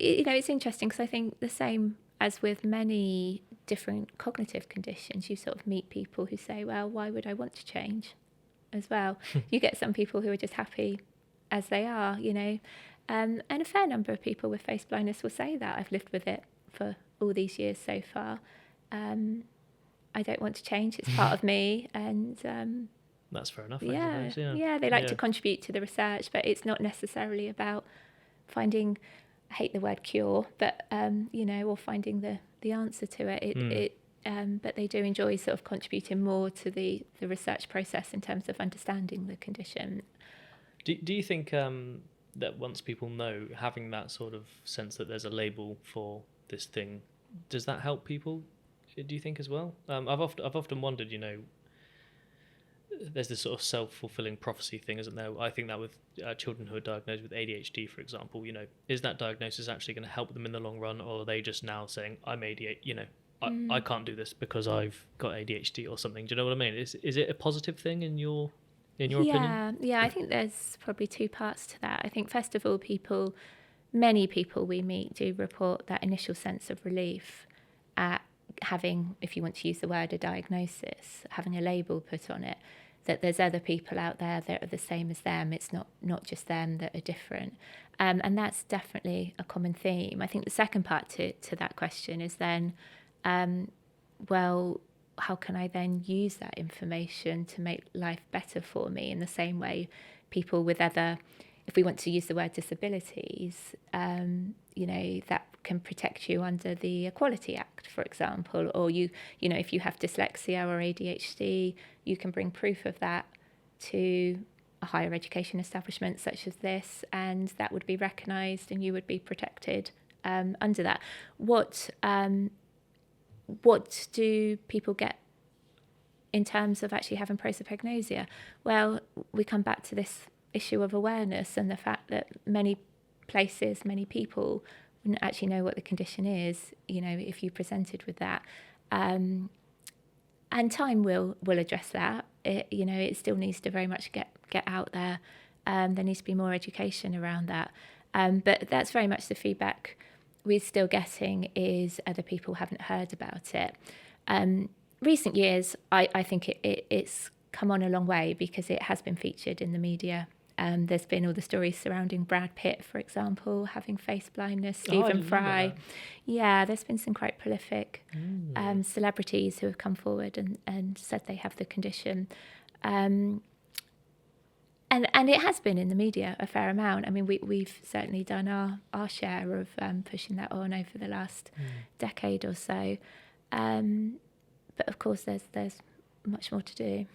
it's interesting because I think the same as with many different cognitive conditions, you sort of meet people who say, well, why would I want to change as well? You get some people who are just happy as they are, and a fair number of people with face blindness will say that. I've lived with it for all these years so far. I don't want to change. It's part of me. And that's fair enough, yeah, I suppose. yeah, they like to contribute to the research, but it's not necessarily about finding, I hate the word cure, but, or finding the answer to it. But they do enjoy sort of contributing more to the research process in terms of understanding the condition. Do you think that once people know, having that sort of sense that there's a label for this thing, does that help people, do you think, as well? I've often wondered, there's this sort of self-fulfilling prophecy thing, isn't there? I think that with children who are diagnosed with ADHD, for example, is that diagnosis actually going to help them in the long run, or are they just now saying, I'm ADHD, I can't do this because I've got ADHD or something? Do you know what I mean? Is it a positive thing in your opinion? Yeah, I think there's probably two parts to that. I think, first of all, many people we meet do report that initial sense of relief at having, if you want to use the word, a diagnosis, having a label put on it, that there's other people out there that are the same as them. It's not just them that are different. And that's definitely a common theme. I think the second part to that question is then, well, how can I then use that information to make life better for me? In the same way, people with other, if we want to use the word disabilities, that can protect you under the Equality Act, for example, or if you have dyslexia or ADHD, you can bring proof of that to a higher education establishment such as this, and that would be recognised and you would be protected under that. What do people get in terms of actually having prosopagnosia? Well, we come back to this issue of awareness and the fact that many places, many people wouldn't actually know what the condition is, if you presented with that. And time will address that. It still needs to very much get out there. There needs to be more education around that. But that's very much the feedback we're still getting, is other people haven't heard about it. Recent years, I think it's come on a long way because it has been featured in the media. There's been all the stories surrounding Brad Pitt, for example, having face blindness, Stephen Fry. Yeah, there's been some quite prolific celebrities who have come forward and said they have the condition. And it has been in the media a fair amount. I mean, we've certainly done our share of pushing that on over the last decade or so. But of course, there's much more to do.